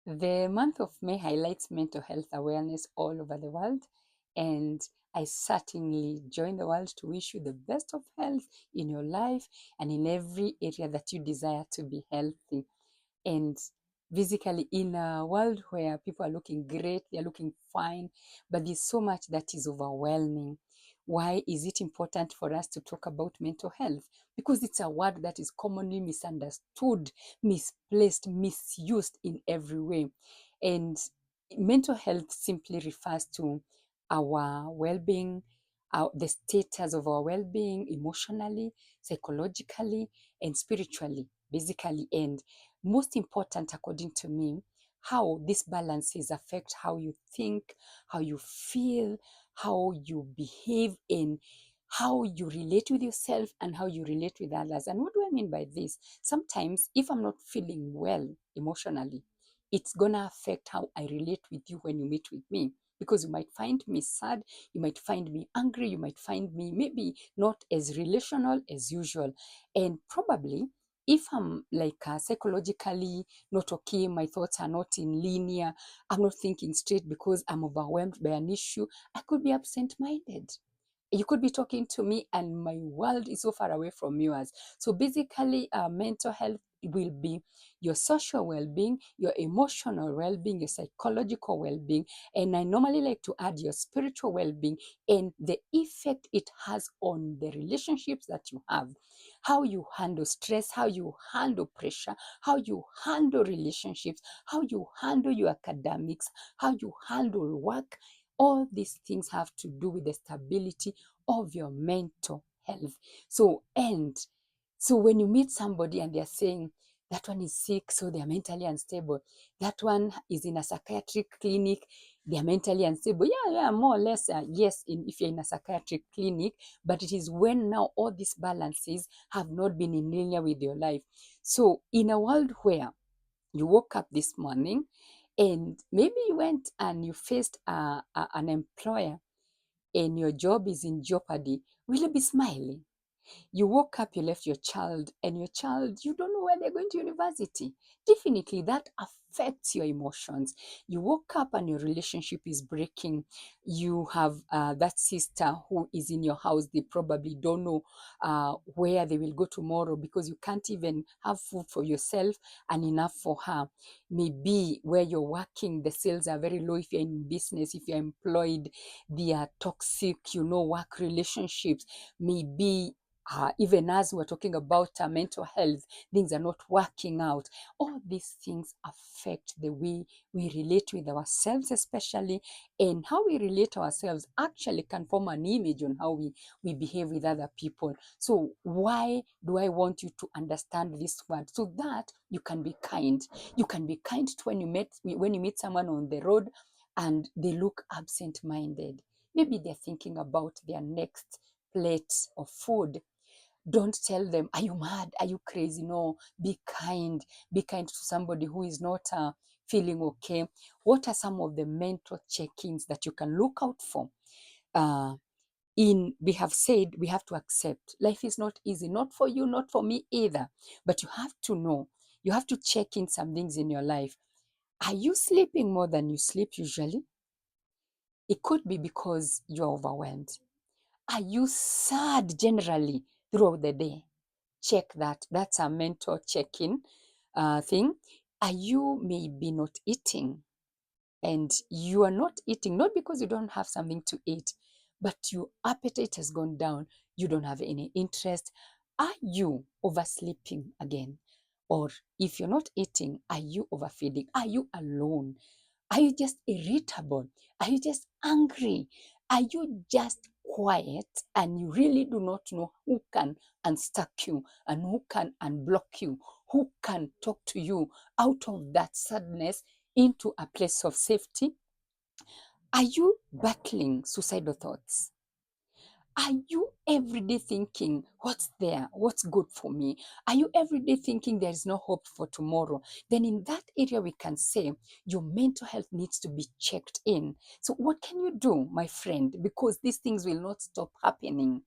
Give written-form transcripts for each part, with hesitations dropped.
The month of May highlights mental health awareness all over the world, and I certainly join the world to wish you the best of health in your life and in every area that you desire to be healthy. And physically, in a world where people are looking great, they're looking fine, but there's so much that is overwhelming. Why is it important for us to talk about mental health? Because it's a word that is commonly misunderstood, misplaced, misused in every way. And mental health simply refers to our well-being, the status of our well-being emotionally, psychologically, and spiritually, basically. And most important, according to me, how these balances affect how you think, how you feel, how you behave, and how you relate with yourself and how you relate with others. And what do I mean by this? Sometimes, if I'm not feeling well emotionally, it's gonna affect how I relate with you when you meet with me. Because you might find me sad, you might find me angry, you might find me maybe not as relational as usual. And probably if I'm like psychologically not okay, my thoughts are not in linear, I'm not thinking straight because I'm overwhelmed by an issue, I could be absent minded. You could be talking to me and my world is so far away from yours. So basically, mental health will be your social well-being, your emotional well-being, your psychological well-being, and I normally like to add your spiritual well-being and the effect it has on the relationships that you have, how you handle stress, how you handle pressure, how you handle relationships, how you handle your academics, how you handle work. All these things have to do with the stability of your mental health. So when you meet somebody and they're saying that one is sick, so they're mentally unstable, that one is in a psychiatric clinic, they're mentally unstable. Yeah, more or less, yes, if you're in a psychiatric clinic, but it is when now all these balances have not been in linear with your life. So in a world where you woke up this morning and maybe you went and you faced an employer and your job is in jeopardy, will you be smiling? You woke up, you left your child, and your child, you don't know where they're going to university. Definitely, that affects your emotions. You woke up and your relationship is breaking. You have that sister who is in your house, they probably don't know where they will go tomorrow because you can't even have food for yourself and enough for her. Maybe where you're working, the sales are very low if you're in business, if you're employed, they are toxic, work relationships. Maybe even as we're talking about mental health, things are not working out. All these things affect the way we relate with ourselves, especially, and how we relate ourselves actually can form an image on how we behave with other people. So why do I want you to understand this word? So that you can be kind. You can be kind to when you meet someone on the road and they look absent-minded. Maybe they're thinking about their next plate of food. Don't tell them, are you mad? Are you crazy? No, be kind. Be kind to somebody who is not feeling okay. What are some of the mental check-ins that you can look out for? Uh, we have said we have to accept life is not easy, not for you, not for me either. But you have to know, you have to check in some things in your life. Are you sleeping more than you sleep usually? It could be because you're overwhelmed. Are you sad generally throughout the day? Check that. That's a mental check-in thing. Are you maybe not eating? And you are not eating, not because you don't have something to eat, but your appetite has gone down. You don't have any interest. Are you oversleeping again? Or if you're not eating, are you overfeeding? Are you alone? Are you just irritable? Are you just angry? Are you just quiet and you really do not know who can unstuck you and who can unblock you, who can talk to you out of that sadness into a place of safety? Are you battling suicidal thoughts? Are you every day thinking, what's there? What's good for me? Are you every day thinking there is no hope for tomorrow? Then in that area, we can say your mental health needs to be checked in. So what can you do, my friend? Because these things will not stop happening.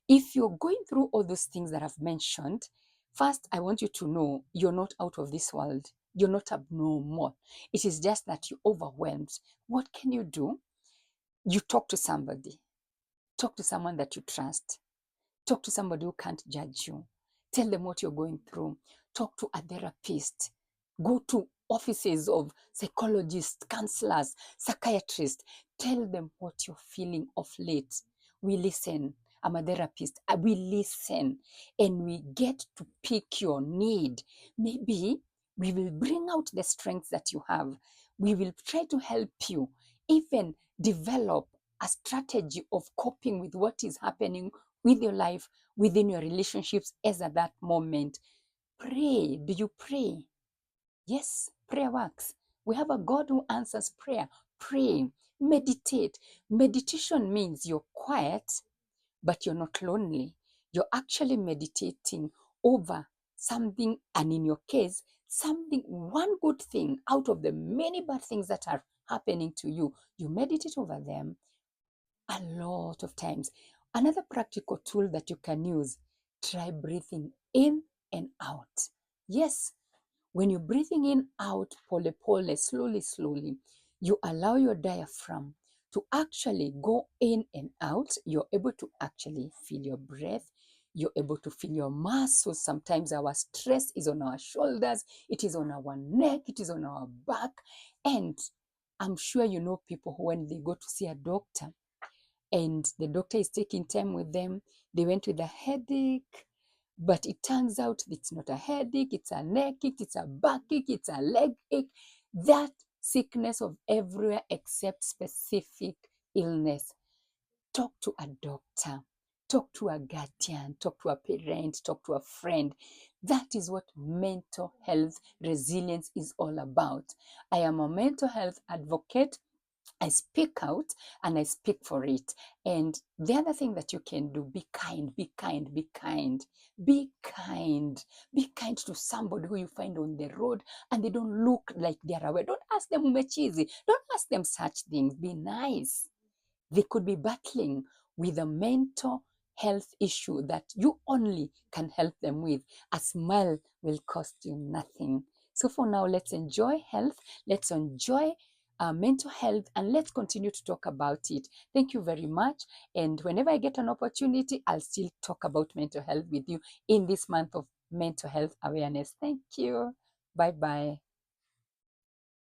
If you're going through all those things that I've mentioned, first, I want you to know you're not out of this world. You're not abnormal. It is just that you're overwhelmed. What can you do? You talk to somebody. Talk to someone that you trust. Talk to somebody who can't judge you. Tell them what you're going through. Talk to a therapist. Go to offices of psychologists, counselors, psychiatrists. Tell them what you're feeling of late. We listen. I'm a therapist. We listen and we get to pick your need. Maybe we will bring out the strengths that you have. We will try to help you even develop a strategy of coping with what is happening with your life, within your relationships as at that moment. Pray. Do you pray? Yes, prayer works. We have a God who answers prayer. Pray. Meditate. Meditation means you're quiet, but you're not lonely. You're actually meditating over something, and in your case, something, one good thing out of the many bad things that are happening to you. You meditate over them a lot of times. Another practical tool that you can use, try breathing in and out. Yes, when you're breathing in, out, pole pole, slowly, slowly, you allow your diaphragm to actually go in and out. You're able to actually feel your breath. You're able to feel your muscles. Sometimes our stress is on our shoulders, it is on our neck, it is on our back. And I'm sure you know people who, when they go to see a doctor, and the doctor is taking time with them. They went with a headache, but it turns out it's not a headache, it's a neck ache, it's a backache, it's a leg ache. That sickness of everywhere except specific illness. Talk to a doctor, talk to a guardian, talk to a parent, talk to a friend. That is what mental health resilience is all about. I am a mental health advocate. I speak out and I speak for it. And the other thing that you can do, be kind, be kind, be kind, be kind. Be kind to somebody who you find on the road and they don't look like they're aware. Don't ask them umechizi. Don't ask them such things. Be nice. They could be battling with a mental health issue that you only can help them with. A smile will cost you nothing. So for now, let's enjoy health. Let's enjoy mental health, and let's continue to talk about it. Thank you very much. And whenever I get an opportunity, I'll still talk about mental health with you in this month of mental health awareness. Thank you. Bye bye.